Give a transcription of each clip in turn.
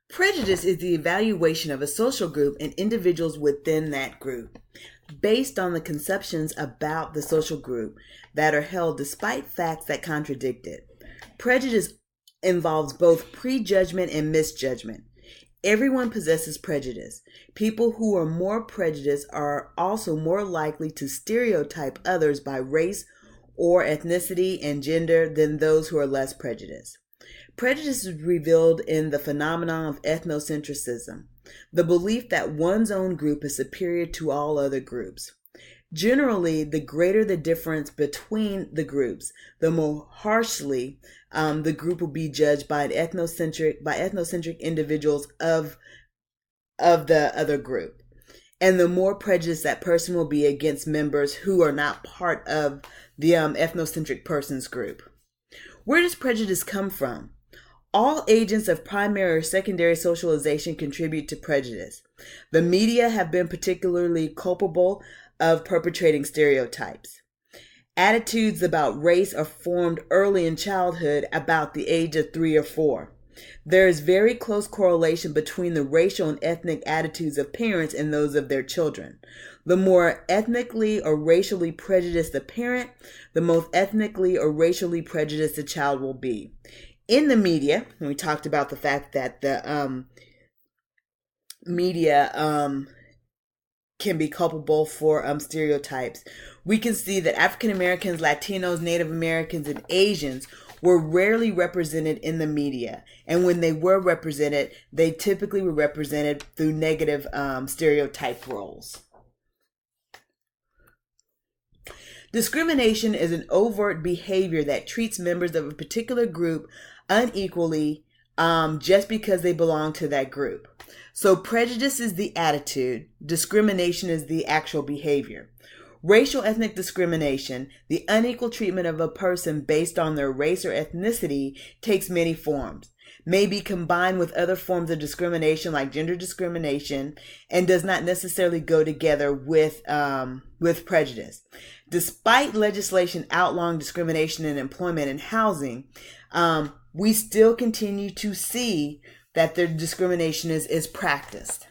Prejudice is the evaluation of a social group and individuals within that group based on the conceptions about the social group that are held despite facts that contradict it. Prejudice involves both prejudgment and misjudgment. Everyone possesses prejudice. People who are more prejudiced are also more likely to stereotype others by race or ethnicity and gender than those who are less prejudiced. Prejudice is revealed in the phenomenon of ethnocentrism, the belief that one's own group is superior to all other groups. Generally, the greater the difference between the groups, the more harshly the group will be judged by ethnocentric individuals of the other group, and the more prejudiced that person will be against members who are not part of the ethnocentric person's group. Where does prejudice come from? All agents of primary or secondary socialization contribute to prejudice. The media have been particularly culpable of perpetrating stereotypes. Attitudes about race are formed early in childhood, about the age of 3 or 4. There is very close correlation between the racial and ethnic attitudes of parents and those of their children. The more ethnically or racially prejudiced the parent, the most ethnically or racially prejudiced the child will be. In the media, when we talked about the fact that the media can be culpable for stereotypes, we can see that African Americans, Latinos, Native Americans, and Asians were rarely represented in the media. And when they were represented, they typically were represented through negative stereotype roles. Discrimination is an overt behavior that treats members of a particular group unequally just because they belong to that group. So prejudice is the attitude, discrimination is the actual behavior. Racial ethnic discrimination, the unequal treatment of a person based on their race or ethnicity, takes many forms, may be combined with other forms of discrimination like gender discrimination, and does not necessarily go together with prejudice. Despite legislation outlawing discrimination in employment and housing, we still continue to see that the discrimination is practiced.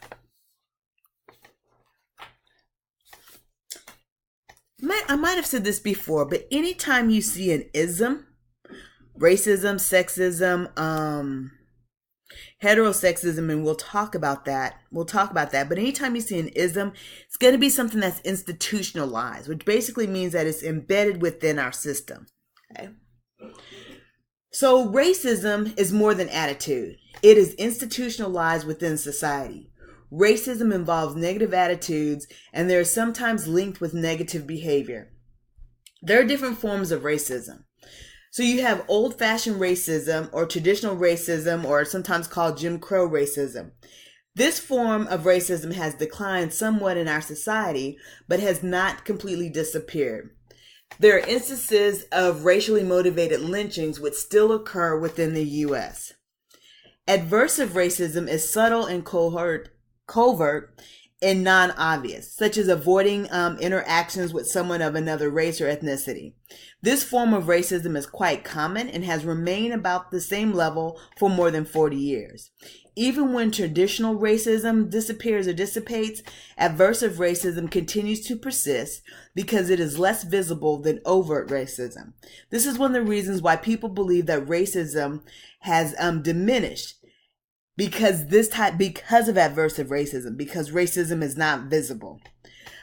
I might have said this before, but anytime you see an ism, racism, sexism, heterosexism, and we'll talk about that. But anytime you see an ism, it's going to be something that's institutionalized, which basically means that it's embedded within our system. Okay. So racism is more than attitude. It is institutionalized within society. Racism involves negative attitudes, and they're sometimes linked with negative behavior. There are different forms of racism. So you have old-fashioned racism or traditional racism, or sometimes called Jim Crow racism. This form of racism has declined somewhat in our society, but has not completely disappeared. There are instances of racially motivated lynchings which still occur within the U.S. Adversive racism is subtle and covert and non-obvious, such as avoiding interactions with someone of another race or ethnicity. This form of racism is quite common and has remained about the same level for more than 40 years. Even when traditional racism disappears or dissipates, adversive racism continues to persist because it is less visible than overt racism. This is one of the reasons why people believe that racism has diminished because of adversive racism, because racism is not visible.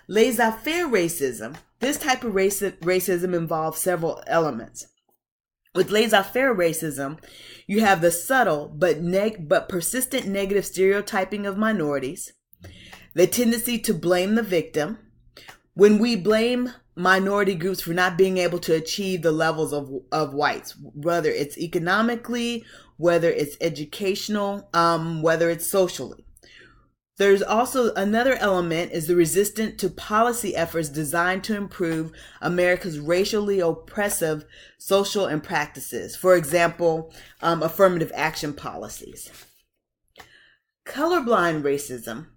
Laissez-faire racism, this type of racism involves several elements. With laissez-faire racism, you have the subtle but persistent negative stereotyping of minorities, the tendency to blame the victim. When we blame minority groups for not being able to achieve the levels of whites, whether it's economically, whether it's educational, whether it's socially. There's also another element is the resistance to policy efforts designed to improve America's racially oppressive social and practices. For example, affirmative action policies. Colorblind racism.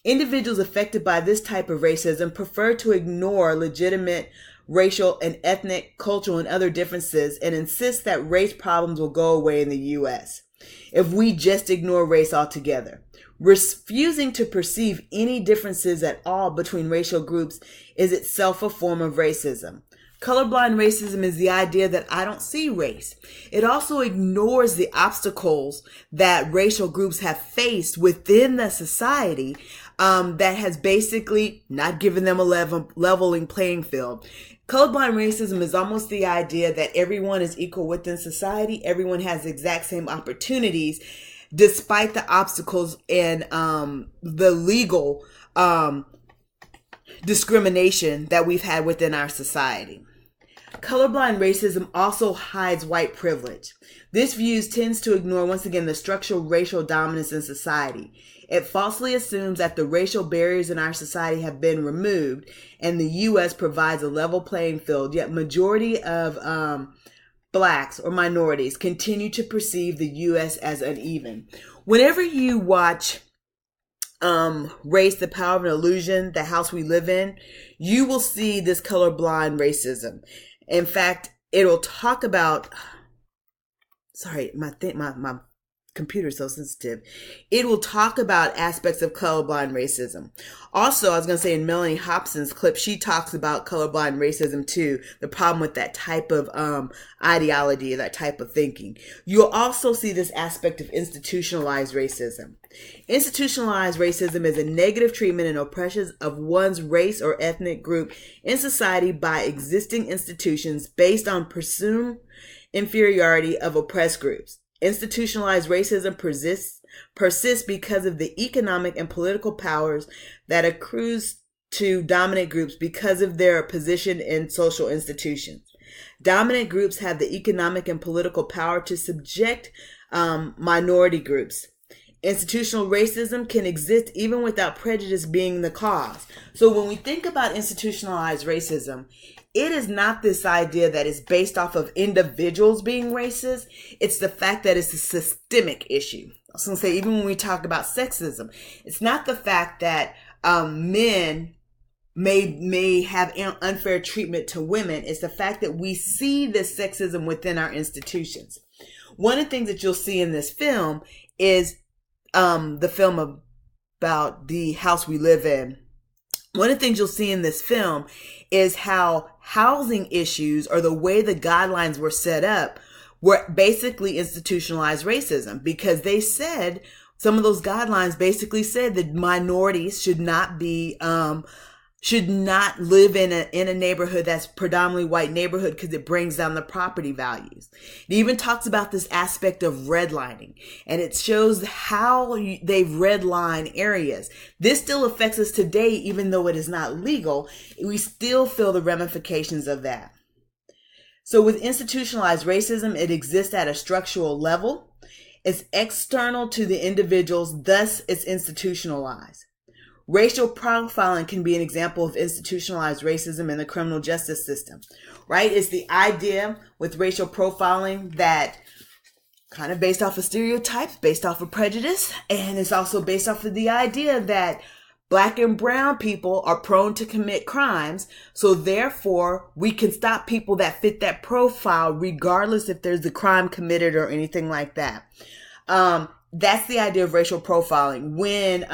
Individuals affected by this type of racism prefer to ignore legitimate racial and ethnic, cultural, and other differences and insist that race problems will go away in the U.S. if we just ignore race altogether. Refusing to perceive any differences at all between racial groups is itself a form of racism. Colorblind racism is the idea that I don't see race. It also ignores the obstacles that racial groups have faced within the society that has basically not given them a leveling playing field. Colorblind racism is almost the idea that everyone is equal within society. Everyone has the exact same opportunities, despite the obstacles and the legal discrimination that we've had within our society. Colorblind racism also hides white privilege. This view tends to ignore, once again, the structural racial dominance in society. It falsely assumes that the racial barriers in our society have been removed and the U.S. provides a level playing field, yet majority of blacks or minorities continue to perceive the U.S. as uneven. Whenever you watch Race, the Power of an Illusion, The House We Live In, you will see this colorblind racism. In fact, it'll talk about, sorry, my computer's so sensitive. It will talk about aspects of colorblind racism. Also, I was going to say in Melanie Hobson's clip, she talks about colorblind racism too, the problem with that type of ideology, that type of thinking. You'll also see this aspect of institutionalized racism. Institutionalized racism is a negative treatment and oppression of one's race or ethnic group in society by existing institutions based on presumed inferiority of oppressed groups. Institutionalized racism persists because of the economic and political powers that accrues to dominant groups because of their position in social institutions. Dominant groups have the economic and political power to subject minority groups. Institutional racism can exist even without prejudice being the cause. So when we think about institutionalized racism, it is not this idea that it's based off of individuals being racist. It's the fact that it's a systemic issue. I was going to say, even when we talk about sexism, it's not the fact that men may have unfair treatment to women. It's the fact that we see this sexism within our institutions. One of the things that you'll see in this film is the film about the house we live in. One of the things you'll see in this film is how housing issues, or the way the guidelines were set up, were basically institutionalized racism, because they said, some of those guidelines basically said that minorities should not live in a neighborhood that's predominantly white neighborhood, because it brings down the property values. It even talks about this aspect of redlining, and it shows how they've redlined areas. This still affects us today, even though it is not legal. We still feel the ramifications of that. So with institutionalized racism, it exists at a structural level. It's external to the individuals, thus it's institutionalized. Racial profiling can be an example of institutionalized racism in the criminal justice system, right? It's the idea with racial profiling that kind of based off of stereotypes, based off of prejudice, and it's also based off of the idea that Black and brown people are prone to commit crimes, so therefore we can stop people that fit that profile regardless if there's a crime committed or anything like that. That's the idea of racial profiling. When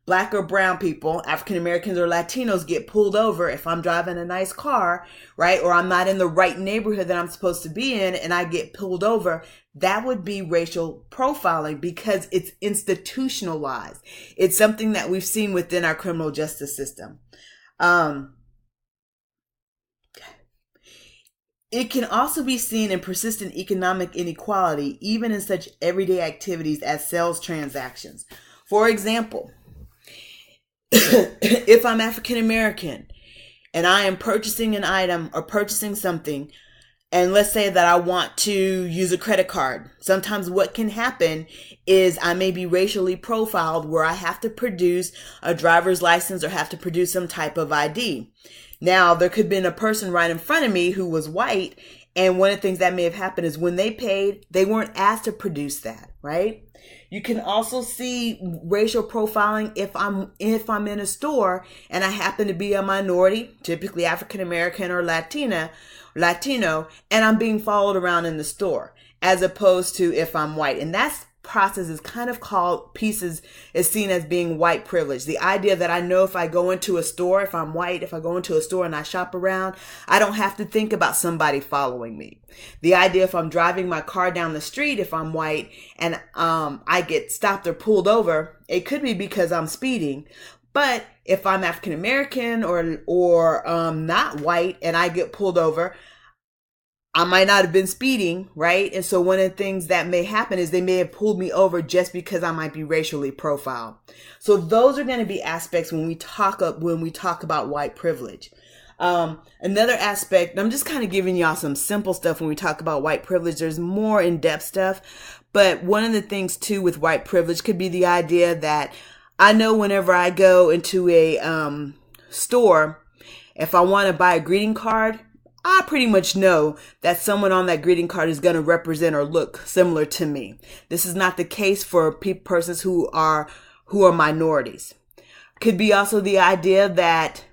Black or brown people, African Americans or Latinos get pulled over, if I'm driving a nice car, right, or I'm not in the right neighborhood that I'm supposed to be in and I get pulled over, that would be racial profiling because it's institutionalized. It's something that we've seen within our criminal justice system. It can also be seen in persistent economic inequality, even in such everyday activities as sales transactions. For example, if I'm African American and I am purchasing an item or purchasing something, and let's say that I want to use a credit card, sometimes what can happen is I may be racially profiled where I have to produce a driver's license or have to produce some type of ID. Now, there could have been a person right in front of me who was white, and one of the things that may have happened is when they paid, they weren't asked to produce that, right? You can also see racial profiling if I'm in a store and I happen to be a minority, typically African American or Latino, and I'm being followed around in the store. as opposed to if I'm white. And that's process is kind of called pieces is seen as being white privilege. The idea that I know if I go into a store, if I'm white, if I go into a store and I shop around, I don't have to think about somebody following me. The idea if I'm driving my car down the street, if I'm white and I get stopped or pulled over, it could be because I'm speeding. But if I'm African American or not white and I get pulled over, I might not have been speeding, right? And so one of the things that may happen is they may have pulled me over just because I might be racially profiled. So those are going to be aspects when we talk about white privilege. Another aspect, I'm just kind of giving y'all some simple stuff when we talk about white privilege. There's more in-depth stuff, but one of the things too with white privilege could be the idea that I know whenever I go into a store, if I want to buy a greeting card, I pretty much know that someone on that greeting card is going to represent or look similar to me. This is not the case for persons who are minorities. Could be also the idea that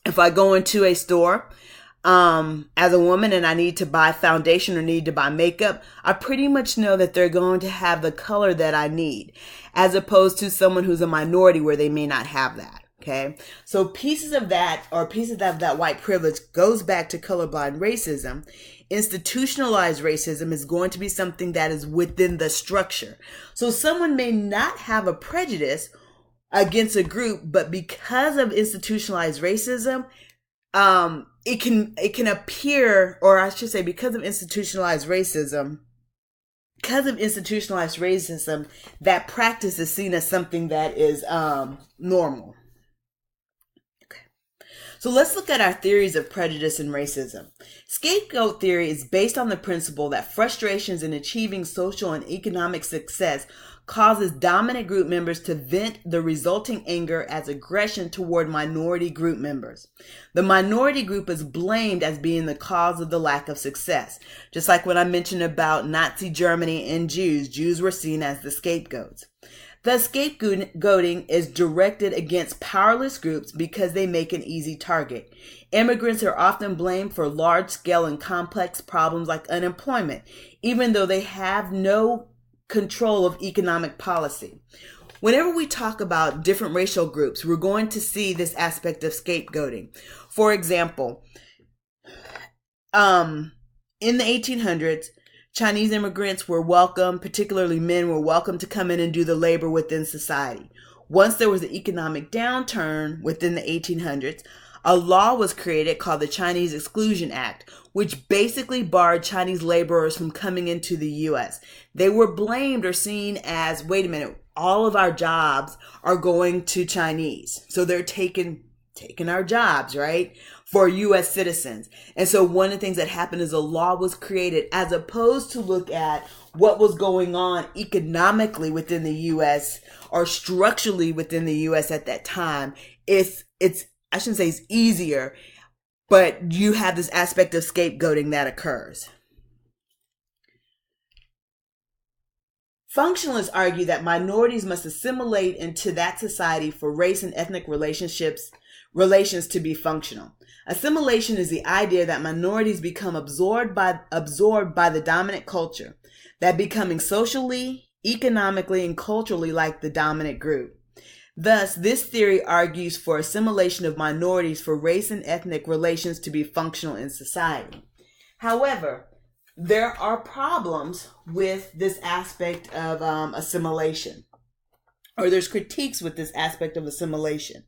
if I go into a store as a woman and I need to buy foundation or need to buy makeup, I pretty much know that they're going to have the color that I need, as opposed to someone who's a minority where they may not have that. Okay, so pieces of that white privilege goes back to colorblind racism. Institutionalized racism is going to be something that is within the structure. So someone may not have a prejudice against a group, but because of institutionalized racism, it can appear, or I should say, because of institutionalized racism, that practice is seen as something that is normal. So let's look at our theories of prejudice and racism. Scapegoat theory is based on the principle that frustrations in achieving social and economic success causes dominant group members to vent the resulting anger as aggression toward minority group members. The minority group is blamed as being the cause of the lack of success. Just like when I mentioned about Nazi Germany and Jews were seen as the scapegoats. The scapegoating is directed against powerless groups because they make an easy target. Immigrants are often blamed for large-scale and complex problems like unemployment, even though they have no control of economic policy. Whenever we talk about different racial groups, we're going to see this aspect of scapegoating. For example, in the 1800s, Chinese immigrants were welcome, particularly men were welcome to come in and do the labor within society. Once there was an economic downturn within the 1800s, a law was created called the Chinese Exclusion Act, which basically barred Chinese laborers from coming into the U.S. They were blamed or seen as, wait a minute, all of our jobs are going to Chinese. So they're taking our jobs, right? For U.S. citizens. And so one of the things that happened is a law was created as opposed to look at what was going on economically within the U.S. or structurally within the U.S. at that time. It's I shouldn't say it's easier, but you have this aspect of scapegoating that occurs. Functionalists argue that minorities must assimilate into that society for race and ethnic relations to be functional. Assimilation is the idea that minorities become absorbed by the dominant culture, that becoming socially, economically, and culturally like the dominant group. Thus, this theory argues for assimilation of minorities for race and ethnic relations to be functional in society. However, there are problems with this aspect of assimilation, or there's critiques with this aspect of assimilation.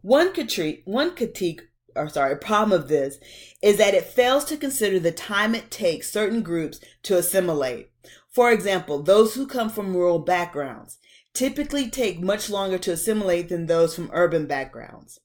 A problem of this is that it fails to consider the time it takes certain groups to assimilate. For example, those who come from rural backgrounds typically take much longer to assimilate than those from urban backgrounds.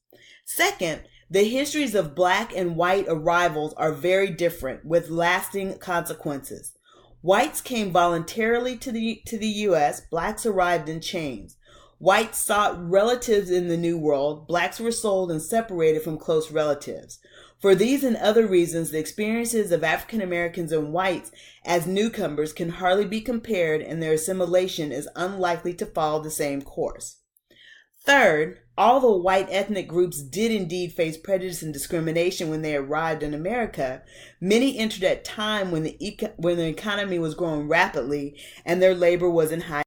Second, the histories of Black and white arrivals are very different, with lasting consequences. Whites came voluntarily to the U.S., Blacks arrived in chains. Whites sought relatives in the New World. Blacks were sold and separated from close relatives. For these and other reasons, the experiences of African Americans and whites as newcomers can hardly be compared, and their assimilation is unlikely to follow the same course. Third, although white ethnic groups did indeed face prejudice and discrimination when they arrived in America, many entered at a time when the economy was growing rapidly and their labor was in high